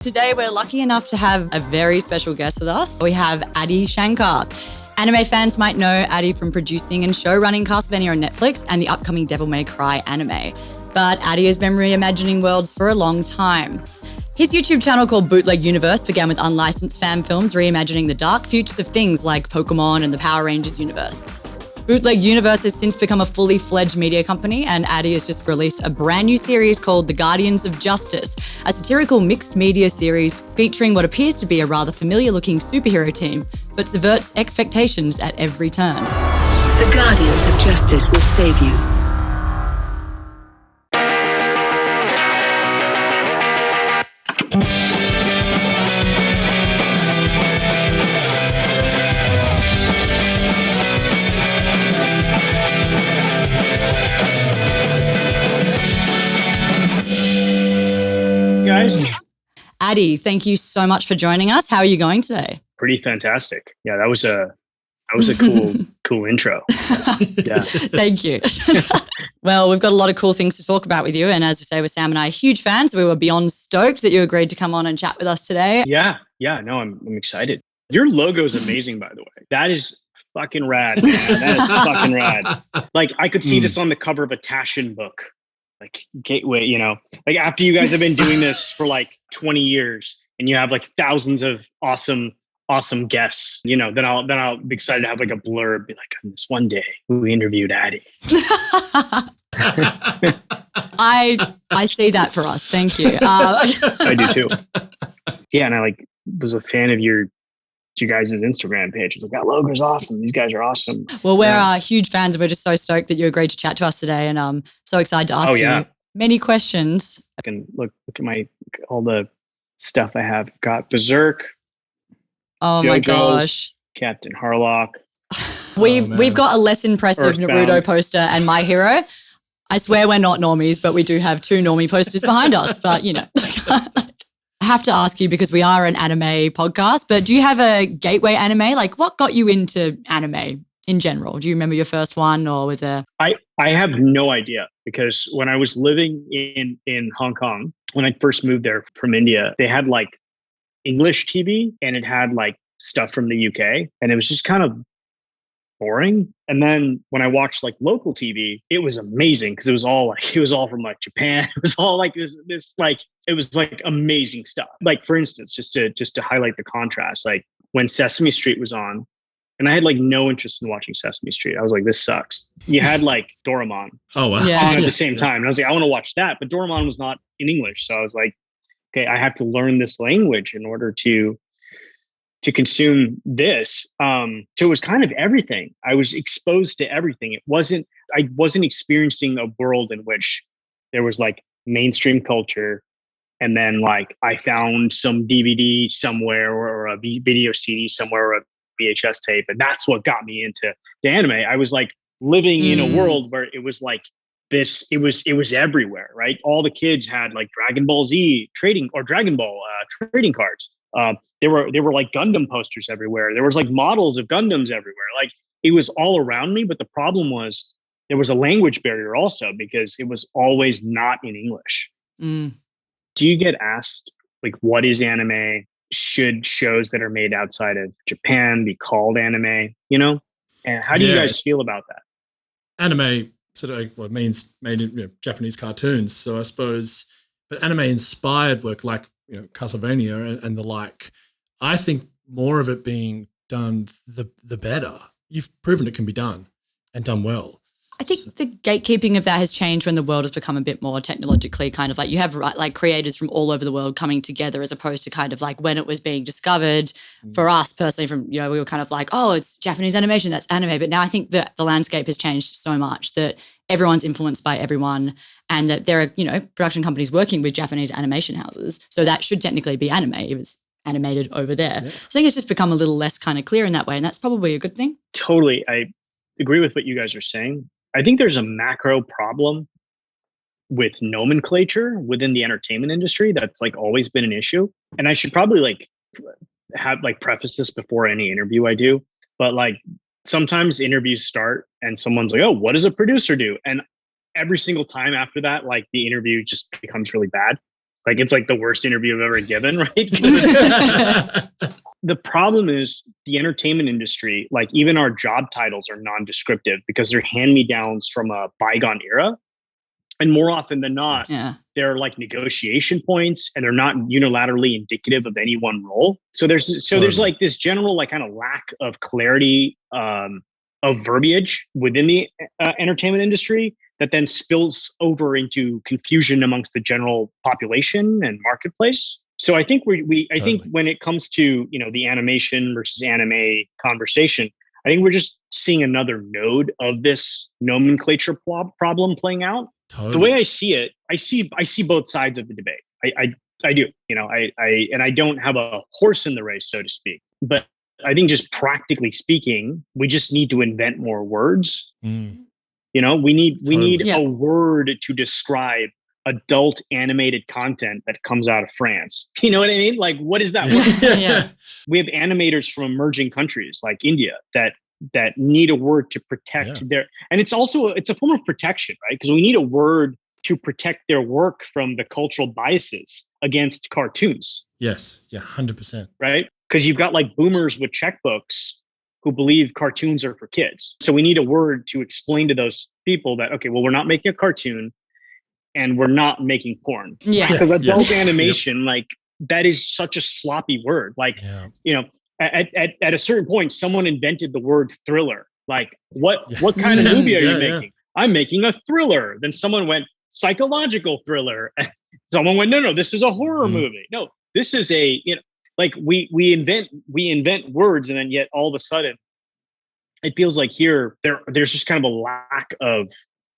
Today, we're lucky enough to have a very special guest with us. We have Adi Shankar. Anime fans might know Adi from producing and showrunning Castlevania on Netflix and the upcoming Devil May Cry anime. But Adi has been reimagining worlds for a long time. His YouTube channel called BOOTLEG Universe began with unlicensed fan films reimagining the dark futures of things like Pokemon and the Power Rangers universes. BOOTLEG Universe has since become a fully fledged media company, and Adi has just released a brand new series called The Guardians of Justice, a satirical mixed media series featuring what appears to be a rather familiar-looking superhero team, but subverts expectations at every turn. The Guardians of Justice will save you. Guys, Adi, thank you so much for joining us. How are you going today? pretty fantastic. Yeah, that was a cool intro. Yeah. Thank you. Well, we've got a lot of cool things to talk about with you. And as we say, with Sam and I, huge fans. We were beyond stoked that you agreed to come on and chat with us today. Yeah. No, I'm excited. Your logo is amazing, by the way. That is fucking rad, man. That is fucking rad. Like, I could see this on the cover of a Taschen book. Like, Gateway, like after you guys have been doing this for like 20 years and you have like thousands of awesome guests, then I'll be excited to have like a blurb, be like, on this one day we interviewed Adi. I see that for us. Thank you. I do too. Yeah, and I was a fan of your guys' Instagram page. It's like, that logo's awesome. These guys are awesome. Well, we're huge fans, and we're just so stoked that you agreed to chat to us today, and I'm so excited to ask you many questions. I can look at all the stuff I have. Got Berserk. Oh JoJo's, my gosh. Captain Harlock. We've got a less impressive Earthbound. Naruto poster and My Hero. I swear we're not normies, but we do have two normie posters behind us. But, I have to ask you, because we are an anime podcast, but do you have a gateway anime? Like, what got you into anime in general? Do you remember your first one, or was there? I have no idea, because when I was living in Hong Kong, when I first moved there from India, they had like English TV and it had like stuff from the UK, and it was just kind of boring. And then when I watched like local TV, it was amazing, because it was all from like Japan. It was all like this like, it was like amazing stuff. Like, for instance, just to highlight the contrast, like when Sesame Street was on, and I had like no interest in watching Sesame Street. I was like, this sucks. You had like Doraemon on at the same time. And I was like, I want to watch that. But Doraemon was not in English. So I was like, okay, I have to learn this language in order to consume this. So it was kind of everything. I was exposed to everything. I wasn't experiencing a world in which there was like mainstream culture, and then like I found some DVD somewhere, or a video CD somewhere, or a VHS tape, and that's what got me into the anime. I was like living in a world where it was like this. It was everywhere, right? All the kids had like Dragon Ball Z trading, or Dragon Ball trading cards. There were like Gundam posters everywhere. There was like models of Gundams everywhere. Like, it was all around me. But the problem was there was a language barrier also, because it was always not in English. Do you get asked like, what is anime? Should shows that are made outside of Japan be called anime? And how do you guys feel about that? Anime sort of what means made in Japanese cartoons. So I suppose, but anime inspired work like Castlevania and the like, I think more of it being done, the better. You've proven it can be done and done well. I think the gatekeeping of that has changed when the world has become a bit more technologically kind of like, you have like creators from all over the world coming together, as opposed to kind of like when it was being discovered. For us personally, from we were kind of like, oh, it's Japanese animation, that's anime. But now I think that the landscape has changed so much that everyone's influenced by everyone, and that there are production companies working with Japanese animation houses. So that should technically be anime. It was animated over there. Yeah. So I think it's just become a little less kind of clear in that way, and that's probably a good thing. Totally. I agree with what you guys are saying. I think there's a macro problem with nomenclature within the entertainment industry that's like always been an issue. And I should probably like have like preface this before any interview I do, but like sometimes interviews start and someone's like, oh, what does a producer do? And every single time after that, like the interview just becomes really bad. Like it's like the worst interview I've ever given, right? The problem is the entertainment industry, like even our job titles are non-descriptive because they're hand-me-downs from a bygone era. And more often than not, they're like negotiation points and they're not unilaterally indicative of any one role. So there's like this general like kind of lack of clarity of verbiage within the entertainment industry that then spills over into confusion amongst the general population and marketplace. So I think I think when it comes to, the animation versus anime conversation, I think we're just seeing another node of this nomenclature problem playing out. Totally. The way I see it, I see both sides of the debate. I do, and I don't have a horse in the race, so to speak. But I think just practically speaking, we just need to invent more words. We need a word to describe adult animated content that comes out of France. You know what I mean? Like, what is that word? We have animators from emerging countries like India that need a word to protect their, and it's a form of protection, right? Because we need a word to protect their work from the cultural biases against cartoons. Yes. Yeah. 100%. Right. Because you've got like boomers with checkbooks who believe cartoons are for kids. So we need a word to explain to those people that, okay, well, we're not making a cartoon and we're not making porn. Yeah. Because adult animation, like that is such a sloppy word. Like, at a certain point, someone invented the word thriller. Like, what kind of movie are you making? I'm making a thriller. Then someone went psychological thriller. Someone went, no, this is a horror movie. No, this is like we invent words, and then yet all of a sudden, it feels like there's just kind of a lack of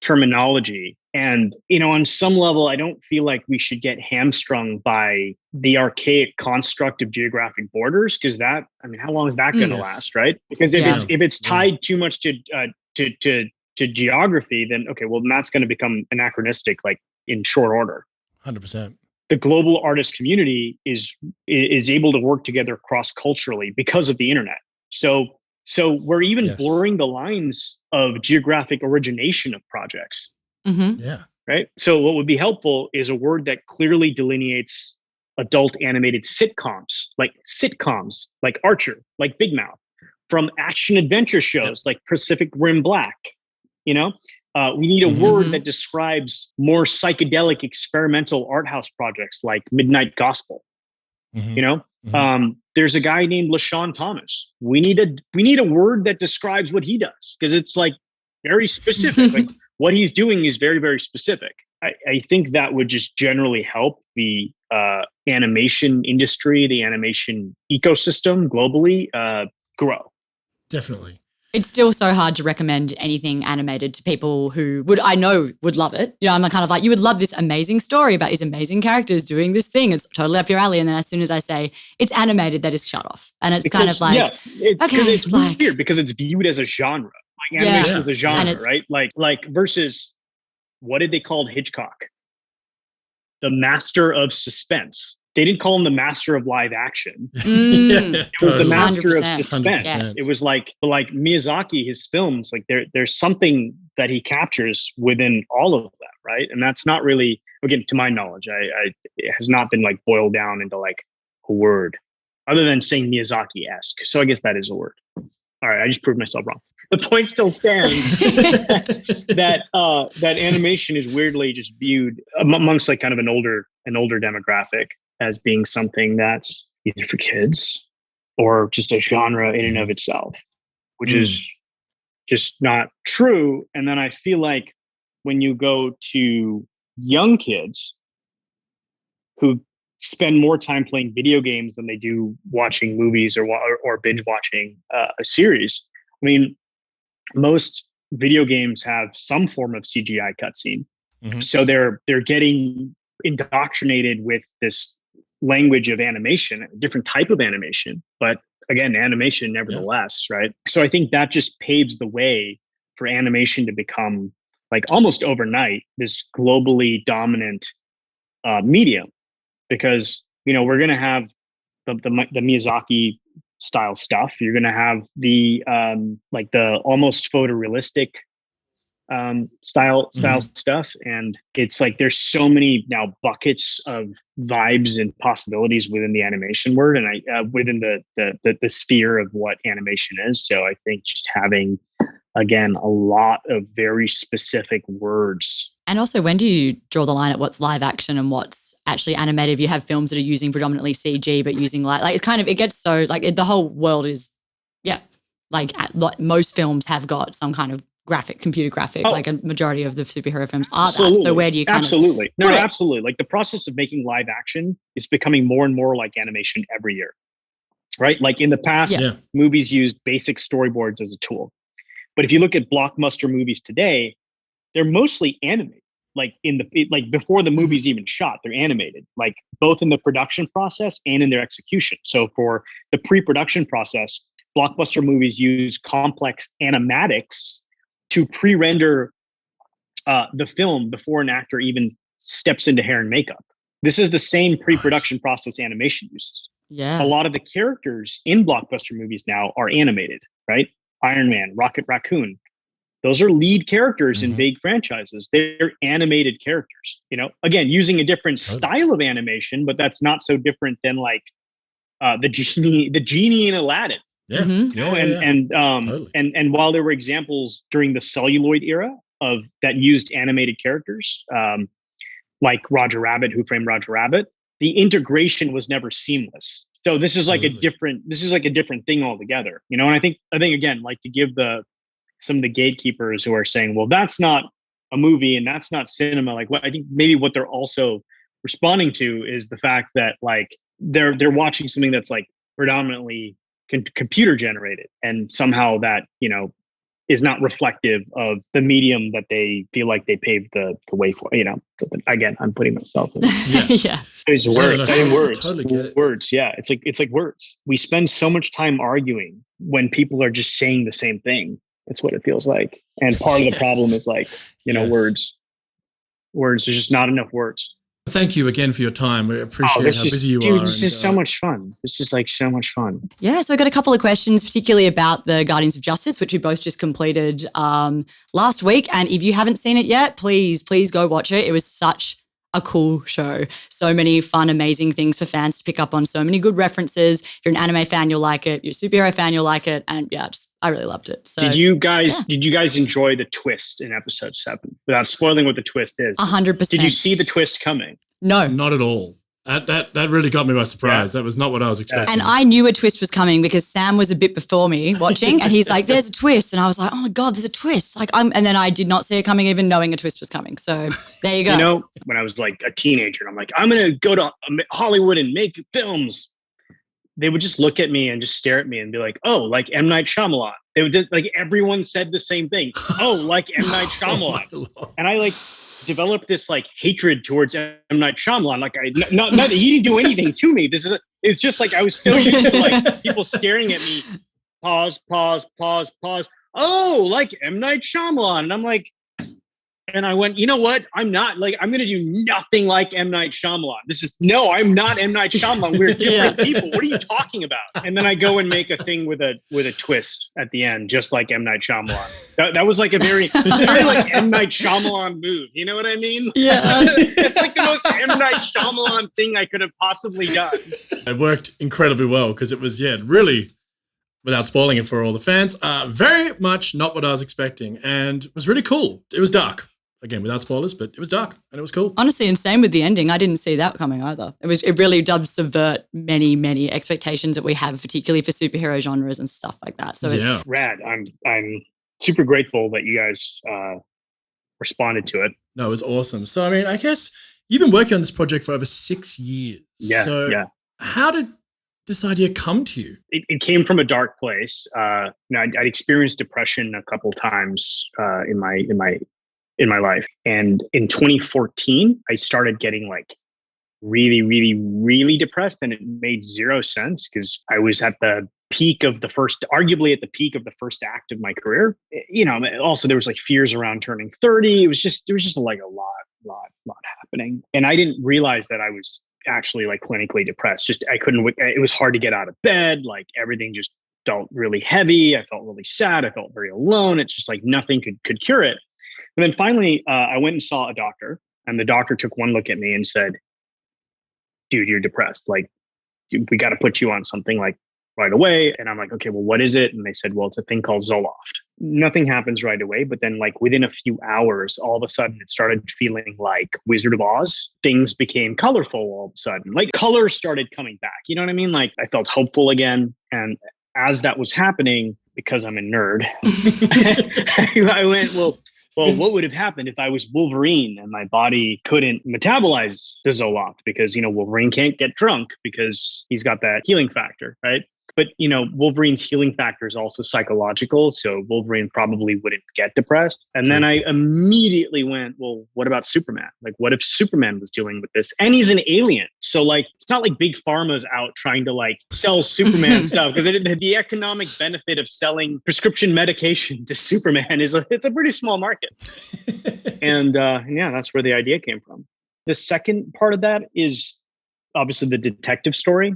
terminology. And, on some level, I don't feel like we should get hamstrung by the archaic construct of geographic borders, because how long is that going to last, right? Because if it's tied too much to geography, then that's going to become anachronistic, like in short order. 100%. The global artist community is able to work together cross-culturally because of the internet. So we're even blurring the lines of geographic origination of projects. Mm-hmm. Yeah. Right. So what would be helpful is a word that clearly delineates adult animated sitcoms like Archer, like Big Mouth, from action adventure shows like Pacific Rim Black. We need a word that describes more psychedelic experimental art house projects like Midnight Gospel. There's a guy named LaShawn Thomas. We need a word that describes what he does, because it's like very specific. Like what he's doing is very, very specific. I think that would just generally help the animation industry, the animation ecosystem globally grow. Definitely. It's still so hard to recommend anything animated to people who would love it. I'm kind of like, you would love this amazing story about these amazing characters doing this thing. It's totally up your alley. And then as soon as I say it's animated, that is shut off. And it's kind of like, it's weird because it's viewed as a genre. Like animation is a genre, right? Like versus, what did they call Hitchcock? The master of suspense. They didn't call him the master of live action. It was the master of suspense. Yes. It was like Miyazaki, his films, like there's something that he captures within all of them, right? And that's not really, again, to my knowledge, it has not been like boiled down into like a word, other than saying Miyazaki-esque. So I guess that is a word. All right, I just proved myself wrong. The point still stands that animation is weirdly just viewed amongst like kind of an older demographic as being something that's either for kids or just a genre in and of itself, which is just not true. And then I feel like when you go to young kids who spend more time playing video games than they do watching movies or binge watching a series. I mean, most video games have some form of CGI cutscene. So they're getting indoctrinated with this language of animation, a different type of animation, but again, animation nevertheless, right? So I think that just paves the way for animation to become like almost overnight this globally dominant medium, because we're going to have the Miyazaki style stuff. You're going to have the like the almost photorealistic style stuff, and it's like there's so many now buckets of vibes and possibilities within the animation word, and within the sphere of what animation is. So I think just having, again, a lot of very specific words. And also, when do you draw the line at what's live action and what's actually animated? You have films that are using predominantly CG, but using like it gets so like the whole world is, like most films have got some kind of computer graphic, like a majority of the superhero films are that. So where do you absolutely. Like the process of making live action is becoming more and more like animation every year, right? Like in the past, movies used basic storyboards as a tool. But if you look at blockbuster movies today, they're mostly animated. Like before the movie's even shot, they're animated, like both in the production process and in their execution. So for the pre-production process, blockbuster movies use complex animatics to pre-render the film before an actor even steps into hair and makeup. This is the same pre-production process animation uses. Yeah. A lot of the characters in blockbuster movies now are animated, right? Iron Man, Rocket Raccoon. Those are lead characters in big franchises. They're animated characters, again, using a different style of animation, but that's not so different than like the genie in Aladdin. Yeah. And while there were examples during the celluloid era of that used animated characters, like Roger Rabbit, Who Framed Roger Rabbit, the integration was never seamless. So this is like a different thing altogether, and I think again, like to give some of the gatekeepers who are saying, well, that's not a movie and that's not cinema. Like I think maybe what they're also responding to is the fact that like they're watching something that's like predominantly computer generated, and somehow that is not reflective of the medium that they feel like they paved the way for. Again, I'm putting myself in. It's words. Totally get it. Words. Yeah, it's like words. We spend so much time arguing when people are just saying the same thing. That's what it feels like. And part of the problem is like words. There's just not enough words. Thank you again for your time. We appreciate how busy you are. This is so much fun. This is like so much fun. Yeah, so I got a couple of questions, particularly about the Guardians of Justice, which we both just completed last week. And if you haven't seen it yet, please go watch it. It was such a cool show. So many fun, amazing things for fans to pick up on. So many good references. If you're an anime fan, you'll like it. If you're a superhero fan, you'll like it. And I really loved it. So did you guys enjoy the twist in episode 7? Without spoiling what the twist is. 100%. Did you see the twist coming? No. Not at all. That really got me by surprise. That was not what I was expecting. And I knew a twist was coming because Sam was a bit before me watching, and he's like, "There's a twist," and I was like, "Oh my god, there's a twist!" And then I did not see it coming, even knowing a twist was coming. So there you go. When I was like a teenager, and I'm like, I'm gonna go to Hollywood and make films. They would just look at me and just stare at me and be like, "Oh, like M. Night Shyamalan." They would like everyone said the same thing. Oh, like M. Night Shyamalan, and I like developed this like hatred towards M. Night Shyamalan. Like not that he didn't do anything to me. It's just like I was so used to like people staring at me. Pause. Oh, like M. Night Shyamalan, and I'm like, and I went, you know what? I'm not like I'm gonna do nothing like M. Night Shyamalan. I'm not M. Night Shyamalan. We're different people. What are you talking about? And then I go and make a thing with a twist at the end, just like M. Night Shyamalan. That was like a very like M. Night Shyamalan move. You know what I mean? Yeah. It's like the most M. Night Shyamalan thing I could have possibly done. It worked incredibly well because it was really, without spoiling it for all the fans, very much not what I was expecting, and it was really cool. It was dark. Again, without spoilers, but it was dark and it was cool. Honestly, and same with the ending. I didn't see that coming either. It really does subvert many, many expectations that we have, particularly for superhero genres and stuff like that. So rad. I'm super grateful that you guys responded to it. No, it was awesome. So I mean, I guess you've been working on this project for over 6 years. Yeah. How did this idea come to you? It came from a dark place. I'd experienced depression a couple times in my life. And in 2014, I started getting like really, really, really depressed, and it made zero sense because I was at the peak of arguably at the peak of the first act of my career. Also there was like fears around turning 30. There was just like a lot happening. And I didn't realize that I was actually like clinically depressed. It was hard to get out of bed. Like everything just felt really heavy. I felt really sad. I felt very alone. It's just like nothing could cure it. And then finally, I went and saw a doctor, and the doctor took one look at me and said, dude, you're depressed. Like, dude, we got to put you on something like right away. And I'm like, okay, well, what is it? And they said, well, it's a thing called Zoloft. Nothing happens right away. But then like within a few hours, all of a sudden it started feeling like Wizard of Oz. Things became colorful all of a sudden. Like color started coming back. You know what I mean? Like I felt hopeful again. And as that was happening, because I'm a nerd, I went, well, what would have happened if I was Wolverine and my body couldn't metabolize the Zoloft? Because, Wolverine can't get drunk because he's got that healing factor, right? But, Wolverine's healing factor is also psychological. So Wolverine probably wouldn't get depressed. And then I immediately went, well, what about Superman? Like, what if Superman was dealing with this? And he's an alien. So like, it's not like Big Pharma's out trying to like sell Superman stuff, because the economic benefit of selling prescription medication to Superman it's a pretty small market. And yeah, that's where the idea came from. The second part of that is obviously the detective story.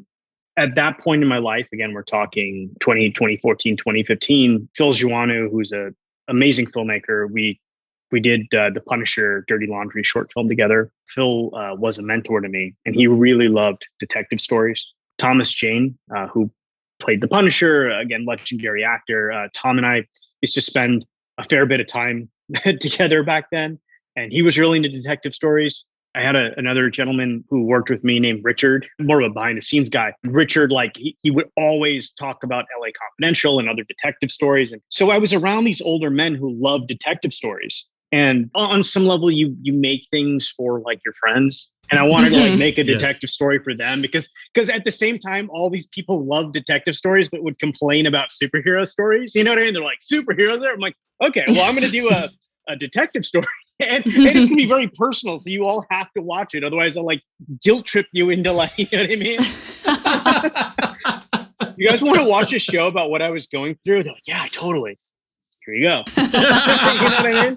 At that point in my life, again, we're talking 2014, 2015, Phil Joannou, who's an amazing filmmaker. We did the Punisher Dirty Laundry short film together. Phil was a mentor to me, and he really loved detective stories. Thomas Jane, who played the Punisher, again, legendary actor. Tom and I used to spend a fair bit of time together back then, and he was really into detective stories. I had another gentleman who worked with me named Richard, more of a behind the scenes guy. Richard, like he would always talk about LA Confidential and other detective stories. And so I was around these older men who love detective stories. And on some level, you make things for like your friends. And I wanted to like make a detective story for them because at the same time, all these people love detective stories, but would complain about superhero stories. You know what I mean? They're like, superheroes there? I'm like, okay, well, I'm going to do a detective story. And it's gonna be very personal, so you all have to watch it. Otherwise, I'll like guilt trip you into like, you know what I mean? You guys want to watch a show about what I was going through? They're like, yeah, totally. Here you go. You know what I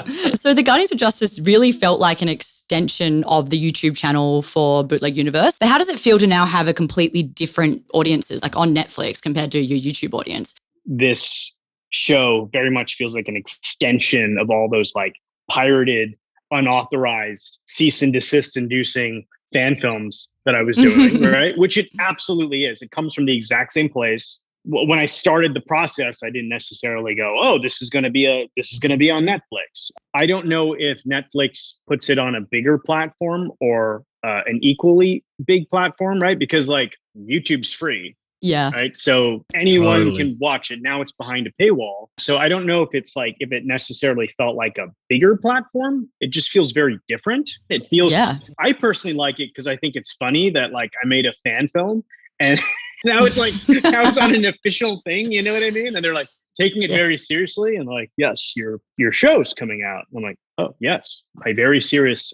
mean? So the Guardians of Justice really felt like an extension of the YouTube channel for Bootleg Universe. But how does it feel to now have a completely different audiences, like on Netflix compared to your YouTube audience? This show very much feels like an extension of all those like pirated, unauthorized, cease and desist inducing fan films that I was doing, right? Which it absolutely is. It comes from the exact same place. When I started the process, I didn't necessarily go, oh, this is going to be on Netflix. I don't know if Netflix puts it on a bigger platform or an equally big platform, right? Because like YouTube's free. Yeah. Right. So anyone can watch it. Now it's behind a paywall. So I don't know if it necessarily felt like a bigger platform. It just feels very different. It feels, I personally like it because I think it's funny that like I made a fan film and now it's on an official thing. You know what I mean? And they're like taking it very seriously and like, yes, your show's coming out. I'm like, oh yes, my very serious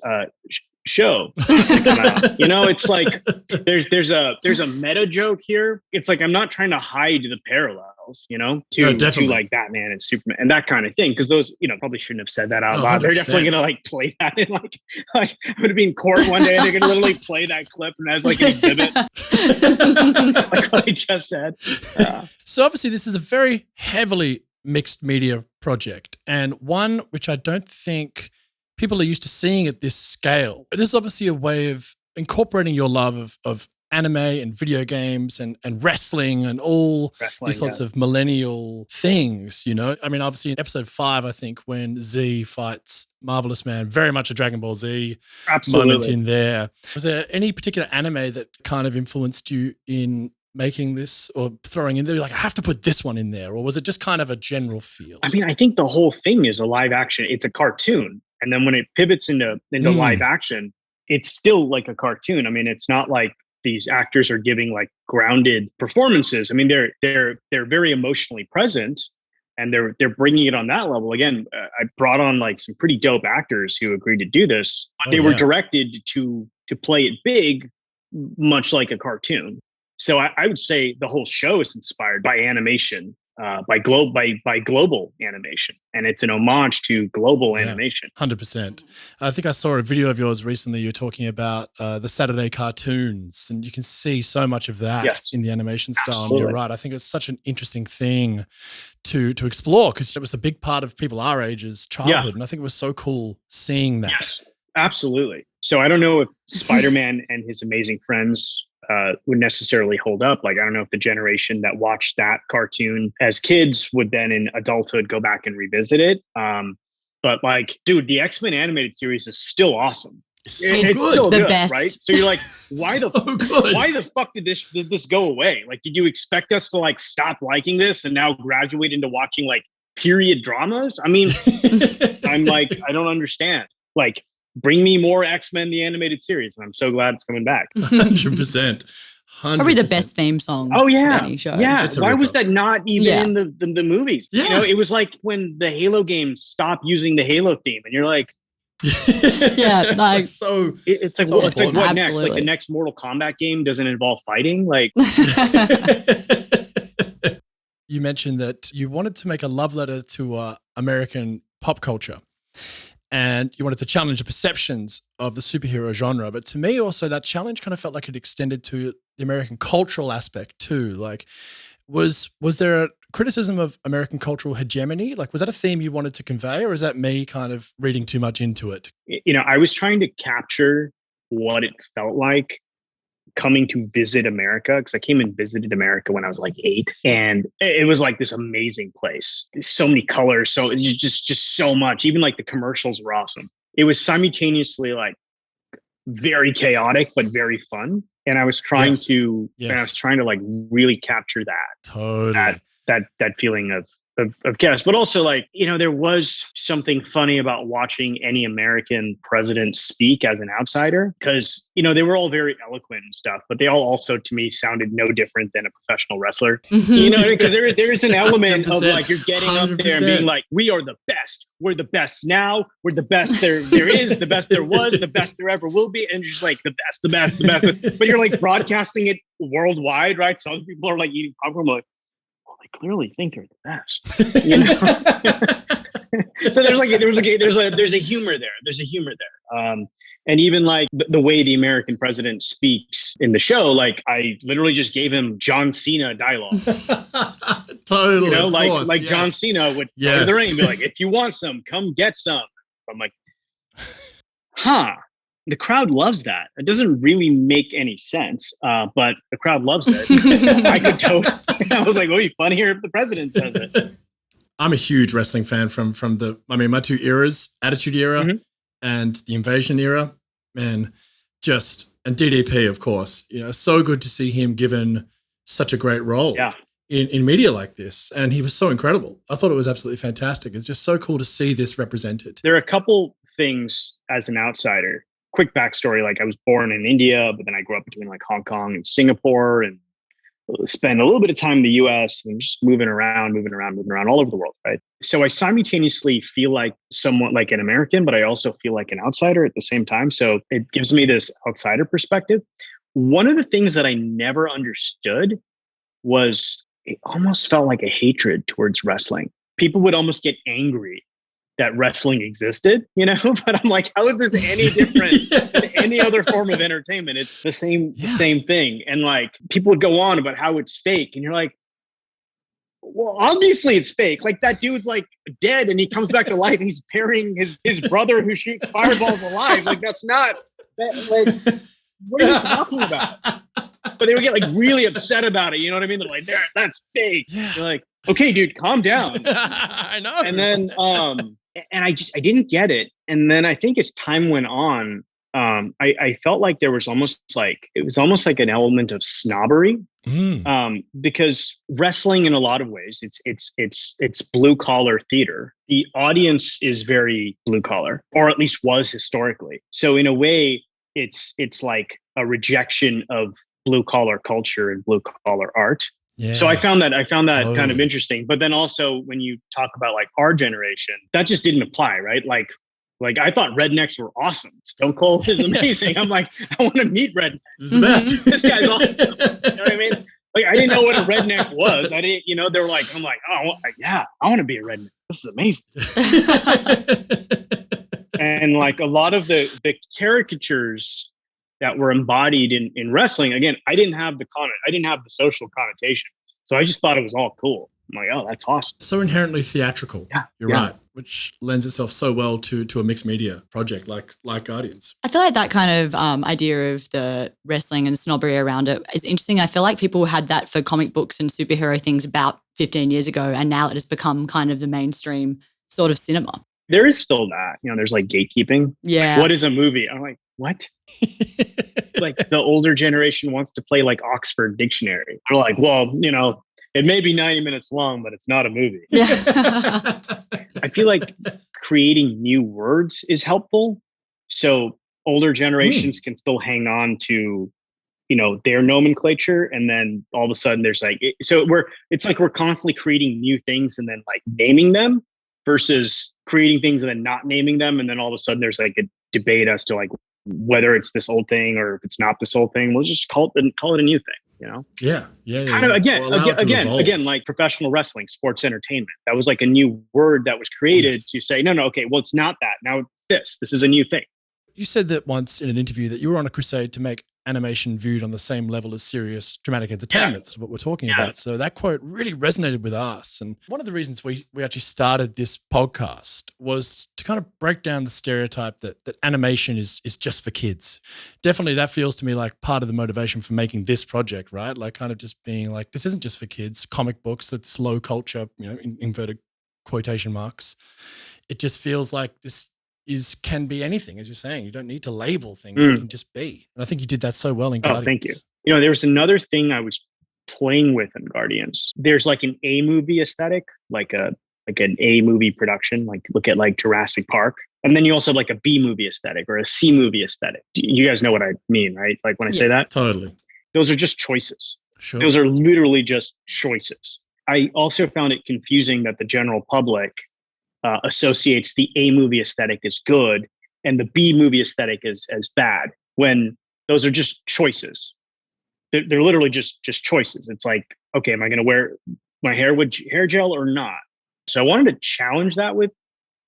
show. It's like there's a meta joke here. It's like I'm not trying to hide the parallels, to like Batman and Superman and that kind of thing. Because those, probably shouldn't have said that out loud. They're definitely gonna like play that in like I'm gonna be in court one day and they're gonna literally play that clip and as like an exhibit. Like what I just said. So obviously this is a very heavily mixed media project and one which I don't think people are used to seeing at this scale. It is obviously a way of incorporating your love of anime and video games and wrestling and all these sorts of millennial things, I mean, obviously in episode 5, I think when Z fights Marvelous Man, very much a Dragon Ball Z moment in there. Was there any particular anime that kind of influenced you in making this or throwing in there? Like, I have to put this one in there. Or was it just kind of a general feel? I mean, I think the whole thing is a live action. It's a cartoon. And then when it pivots into live action, it's still like a cartoon. I mean, it's not like these actors are giving like grounded performances. I mean, they're very emotionally present and they're bringing it on that level. Again, I brought on like some pretty dope actors who agreed to do this. They were directed to play it big, much like a cartoon. So I would say the whole show is inspired by animation. by global animation, and it's an homage to global animation. 100%. I think I saw a video of yours recently. You're talking about the Saturday cartoons, and you can see so much of that in the animation style. Absolutely. And you're right. I think it's such an interesting thing to explore, because it was a big part of people our age's childhood, and I think it was so cool seeing that. Yes, absolutely. So I don't know if Spider-Man and His Amazing Friends would necessarily hold up. Like, I don't know if the generation that watched that cartoon as kids would then in adulthood go back and revisit it. But like, dude, the X-Men animated series is still awesome. It's still the good, best. right? So you're like, why the fuck did this go away? Like, did you expect us to like stop liking this and now graduate into watching like period dramas? I mean, I'm like, I don't understand. Like, bring me more X-Men the animated series, and I'm so glad it's coming back. 100%. Probably the best theme song. Oh yeah, of any show. yeah. Why was that not even in the movies? Yeah. You know, it was like when the Halo games stopped using the Halo theme, and you're like, Yeah, like so. it's like So what next? Like Absolutely. the next Mortal Kombat game doesn't involve fighting. Like, You mentioned that you wanted to make a love letter to American pop culture, and you wanted to challenge the perceptions of the superhero genre. But to me, also, that challenge kind of felt like it extended to the American cultural aspect too. Like, was there a criticism of American cultural hegemony? Like, was that a theme you wanted to convey, or is that me kind of reading too much into it? you know, I was trying to capture what it felt like coming to visit America, because I came and visited America when I was like 8, and it was like this amazing place. So many colors, so just so much. Even like the commercials were awesome. It was simultaneously like very chaotic but very fun, and I was trying to like really capture that Totally. that feeling of chaos. But also, like, you know, there was something funny about watching any American president speak as an outsider, because, you know, they were all very eloquent and stuff, but they all also to me sounded no different than a professional wrestler. You know, because there is an element of like, you're getting up there and being like, we are the best. We're the best now. We're the best there is, the best there was, the best there ever will be. And you're just like, the best. But you're like broadcasting it worldwide, right? So other people are like eating popcorn, like, I clearly think they're the best. You know? So there's a humor there. There's a humor there. And even like the way the American president speaks in the show, like I literally just gave him John Cena dialogue. Totally. You know, like John Cena would go to the ring and be like, if you want some, come get some. I'm like, the crowd loves that. It doesn't really make any sense, but the crowd loves it. I was like, well, it'd be funnier if the president says it. I'm a huge wrestling fan from my 2 eras, Attitude Era and the Invasion Era, man, and DDP, of course. You know, so good to see him given such a great role in media like this. And he was so incredible. I thought it was absolutely fantastic. It's just so cool to see this represented. There are a couple things as an outsider. Quick backstory, like I was born in India, but then I grew up between like Hong Kong and Singapore, and spend a little bit of time in the US and just moving around all over the world, right? So I simultaneously feel like somewhat like an American, but I also feel like an outsider at the same time. So it gives me this outsider perspective. One of the things that I never understood was it almost felt like a hatred towards wrestling. People would almost get angry that wrestling existed, you know, but I'm like, how is this any different than any other form of entertainment? It's the same thing. And like, people would go on about how it's fake. And you're like, well, obviously it's fake. Like that dude's like dead and he comes back to life and he's burying his brother who shoots fireballs alive. Like that's not, like, what are you talking about? But they would get like really upset about it. You know what I mean? They're like, that's fake. Yeah. They're like, okay, dude, calm down. I know. And then, and I didn't get it. And then I think as time went on, I felt like there was almost like an element of snobbery, because wrestling in a lot of ways, it's blue collar theater. The audience is very blue collar, or at least was historically. So in a way, it's like a rejection of blue collar culture and blue collar art. Yeah. So I found that totally. Kind of interesting. But then also when you talk about like our generation, that just didn't apply, right? Like I thought rednecks were awesome. Stone Cold is amazing. I'm like, I want to meet rednecks. He's the best. This guy's awesome. You know what I mean? Like I didn't know what a redneck was. I didn't, they were like, I'm like, oh yeah, I want to be a redneck. This is amazing. And like a lot of the caricatures that were embodied in wrestling, again, I didn't have the social connotation. So I just thought it was all cool. I'm like, oh, that's awesome. So inherently theatrical. Yeah, You're right, which lends itself so well to a mixed media project like Guardians. I feel like that kind of idea of the wrestling and snobbery around it is interesting. I feel like people had that for comic books and superhero things about 15 years ago, and now it has become kind of the mainstream sort of cinema. There is still that. There's like gatekeeping. Yeah. Like, what is a movie? I'm like, what? Like the older generation wants to play like Oxford Dictionary. They're like, well, it may be 90 minutes long, but it's not a movie. Yeah. I feel like creating new words is helpful. So older generations can still hang on to, their nomenclature. And then all of a sudden there's like, it's like we're constantly creating new things and then like naming them versus creating things and then not naming them. And then all of a sudden there's like a debate as to like whether it's this old thing or if it's not this old thing. We'll just call it a new thing. Yeah. Kind of again, like professional wrestling, sports entertainment. That was like a new word that was created to say, no, okay, well, it's not that. Now it's this is a new thing. You said that once in an interview that you were on a crusade to make animation viewed on the same level as serious dramatic entertainment. That's what we're talking about. So that quote really resonated with us. And one of the reasons we actually started this podcast was to kind of break down the stereotype that animation is just for kids. Definitely that feels to me like part of the motivation for making this project, right? Like kind of just being like, this isn't just for kids, comic books, that's low culture, in inverted quotation marks. It just feels like this can be anything, as you're saying. You don't need to label things; it can just be. And I think you did that so well in Guardians. Oh, thank you. There was another thing I was playing with in Guardians. There's like an A movie aesthetic, like an A movie production. Like look at like Jurassic Park, and then you also have like a B movie aesthetic or a C movie aesthetic. You guys know what I mean, right? Like when I say that, totally. Those are just choices. Sure. Those are literally just choices. I also found it confusing that the general public associates the A movie aesthetic as good and the B movie aesthetic as bad, when those are just choices. They're literally just choices. It's like, okay, am I going to wear my hair with hair gel or not? So I wanted to challenge that with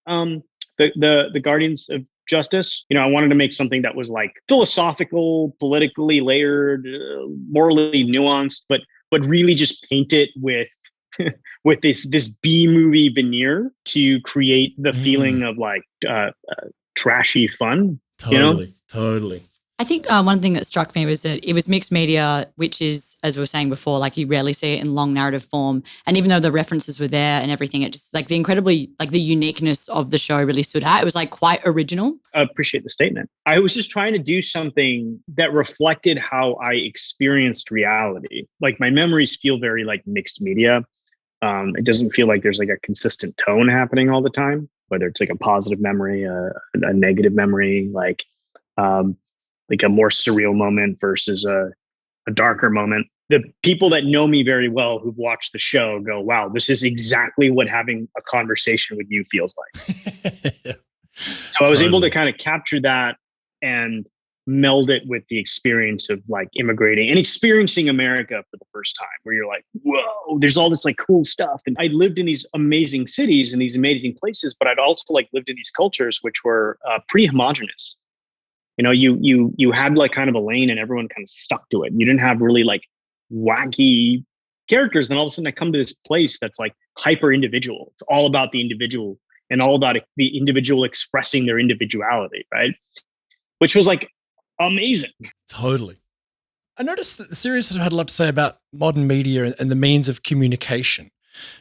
the Guardians of Justice. I wanted to make something that was like philosophical, politically layered, morally nuanced, but really just paint it with this B movie veneer to create the feeling of like trashy fun. Totally. I think one thing that struck me was that it was mixed media, which is, as we were saying before, like you rarely see it in long narrative form. And even though the references were there and everything, it just like the uniqueness of the show really stood out. It was like quite original. I appreciate the statement. I was just trying to do something that reflected how I experienced reality. Like my memories feel very like mixed media. It doesn't feel like there's like a consistent tone happening all the time, whether it's like a positive memory, a negative memory, like a more surreal moment versus a darker moment. The people that know me very well who've watched the show go, wow, this is exactly what having a conversation with you feels like. So I was able to kind of capture that and meld it with the experience of like immigrating and experiencing America for the first time, where you're like, whoa, there's all this like cool stuff. And I lived in these amazing cities and these amazing places, but I'd also like lived in these cultures which were pretty homogenous. You had like kind of a lane and everyone kind of stuck to it. You didn't have really like wacky characters. Then all of a sudden I come to this place that's like hyper individual. It's all about the individual and all about the individual expressing their individuality, right? Which was like amazing. Totally. I noticed that the series had a lot to say about modern media and the means of communication.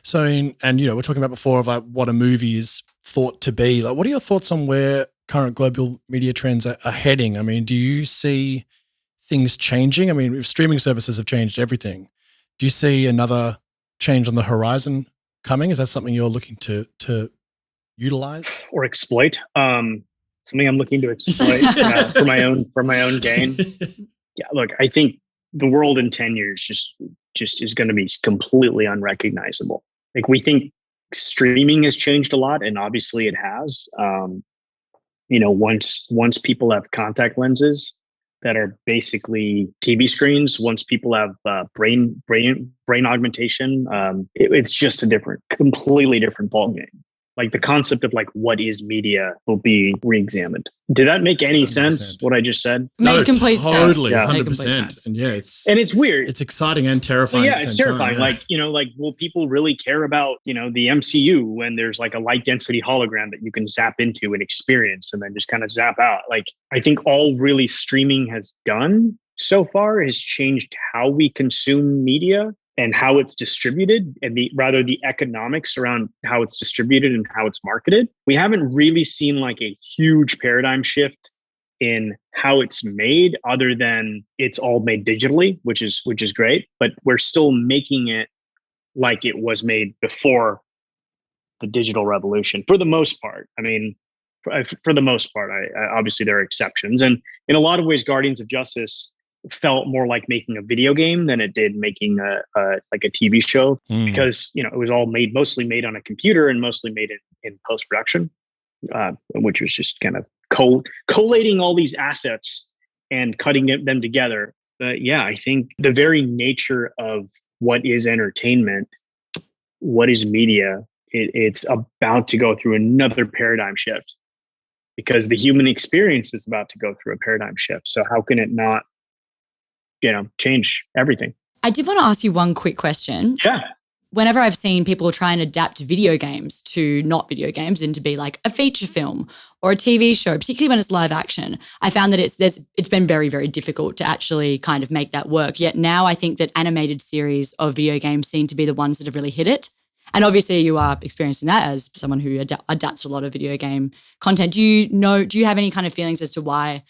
So, we're talking about before of like what a movie is thought to be. Like, what are your thoughts on where current global media trends are heading? I mean, do you see things changing? I mean, streaming services have changed everything. Do you see another change on the horizon coming? Is that something you're looking to utilize or exploit? Something I'm looking to exploit for my own gain. Yeah, look, I think the world in 10 years just is going to be completely unrecognizable. Like we think streaming has changed a lot, and obviously it has. Once people have contact lenses, that are basically TV screens. Once people have brain augmentation, it's just a completely different ballgame. Like the concept of like what is media will be re-examined. Did that make any 100%. sense? What I just said? Made complete sense. Totally, Yeah. 100%. And yeah, it's weird. It's exciting and terrifying. Yeah, at the it's same terrifying. Time, yeah. Like, will people really care about, the MCU when there's like a light density hologram that you can zap into and experience and then just kind of zap out? Like, I think all really streaming has done so far has changed how we consume media and how it's distributed, and the economics around how it's distributed and how it's marketed. We haven't really seen like a huge paradigm shift in how it's made, other than it's all made digitally, which is great, but we're still making it like it was made before the digital revolution for the most part. I mean, for the most part, I obviously there are exceptions, and in a lot of ways, Guardians of Justice felt more like making a video game than it did making a TV show, because it was all mostly made on a computer and mostly made in post production, which was just kind of collating all these assets and cutting them together. But yeah, I think the very nature of what is entertainment, what is media, it's about to go through another paradigm shift, because the human experience is about to go through a paradigm shift. So how can it not change everything? I did want to ask you one quick question. Yeah. Whenever I've seen people try and adapt video games to not video games and to be like a feature film or a TV show, particularly when it's live action, I found that it's been very, very difficult to actually kind of make that work. Yet now I think that animated series of video games seem to be the ones that have really hit it. And obviously you are experiencing that as someone who adapts a lot of video game content. Do you have any kind of feelings as to why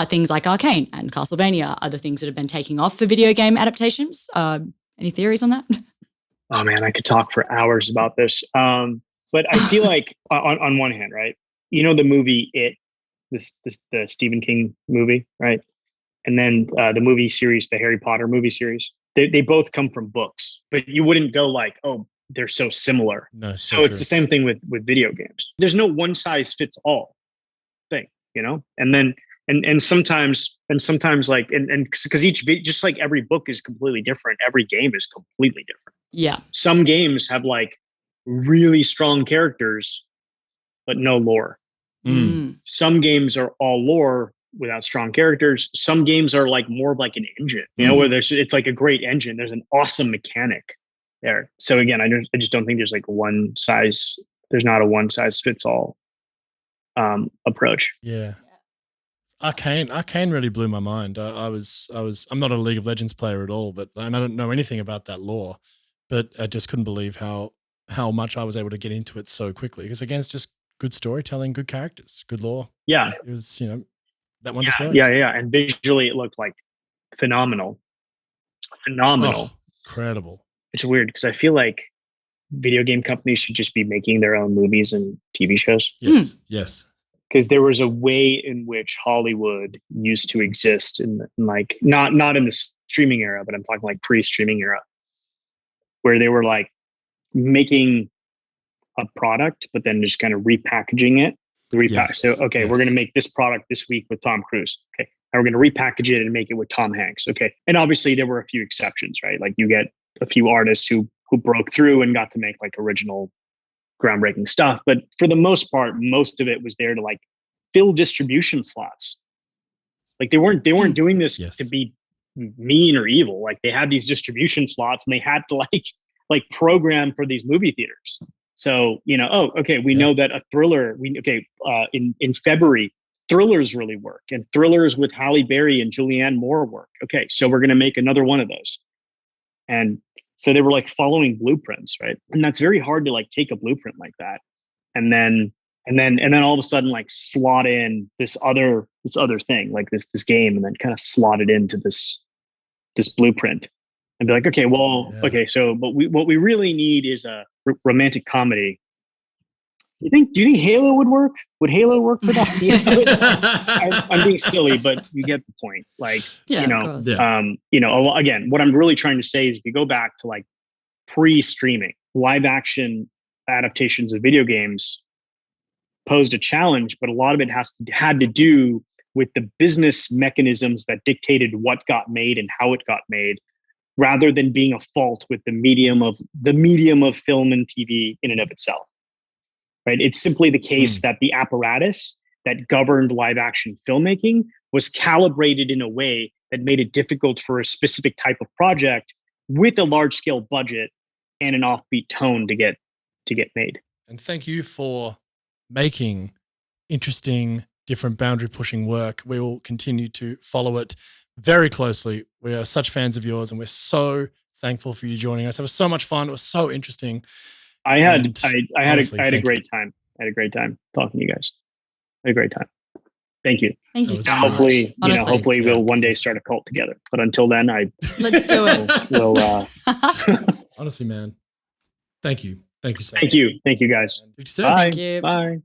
things like Arcane and Castlevania are the things that have been taking off for video game adaptations? Any theories on that? Oh man, I could talk for hours about this. But I feel like on one hand, right? The movie the Stephen King movie, right? And then the movie series, the Harry Potter movie series, they both come from books, but you wouldn't go like, oh, they're so similar. No, so it's the same thing with video games. There's no one size fits all thing, and then and sometimes like and because just like every book is completely different, every game is completely different. Yeah. Some games have like really strong characters, but no lore. Some games are all lore without strong characters. Some games are like more like an engine, where it's like a great engine. There's an awesome mechanic there. So again, I just don't think there's like there's not a one size fits all approach. Yeah. Arcane really blew my mind. I'm not a League of Legends player at all, and I don't know anything about that lore, but I just couldn't believe how much I was able to get into it so quickly. Because again, it's just good storytelling, good characters, good lore. Yeah. It was, that one just worked. Yeah. And visually it looked like phenomenal. Oh, incredible. It's weird because I feel like video game companies should just be making their own movies and TV shows. Yes. Because there was a way in which Hollywood used to exist in like not in the streaming era, but I'm talking like pre-streaming era, where they were like making a product, but then just kind of repackaging it. So, okay, we're going to make this product this week with Tom Cruise. Okay. And we're going to repackage it and make it with Tom Hanks. Okay. And obviously there were a few exceptions, right? Like you get a few artists who broke through and got to make like original groundbreaking stuff. But for the most part, most of it was there to like fill distribution slots. Like they weren't doing this to be mean or evil. Like they had these distribution slots and they had to like program for these movie theaters. So, we know that a thriller, in February, thrillers really work, and thrillers with Halle Berry and Julianne Moore work. Okay. So we're going to make another one of those. And so they were like following blueprints, right? And that's very hard to like take a blueprint like that and then all of a sudden like slot in this other thing, like this game, and then kind of slot it into this blueprint and be like, okay, so but what we really need is a romantic comedy. Do you think Halo would work? Would Halo work for that? I'm being silly, but you get the point. Like, again, what I'm really trying to say is if you go back to like pre-streaming, live action adaptations of video games posed a challenge, but a lot of it had to do with the business mechanisms that dictated what got made and how it got made, rather than being a fault with the medium of film and TV in and of itself. Right? It's simply the case that the apparatus that governed live action filmmaking was calibrated in a way that made it difficult for a specific type of project with a large scale budget and an offbeat tone to get made. And thank you for making interesting, different boundary pushing work. We will continue to follow it very closely. We are such fans of yours, and we're so thankful for you joining us. It was so much fun. It was so interesting. I had a great time. I had a great time talking to you guys. I had a great time. Thank you. Thank you so hopefully, much. Hopefully we'll one day start a cult together. But until then, let's do it. We'll honestly, man. Thank you. Thank you so much. Thank you. Thank you guys. Bye. Thank you. Bye.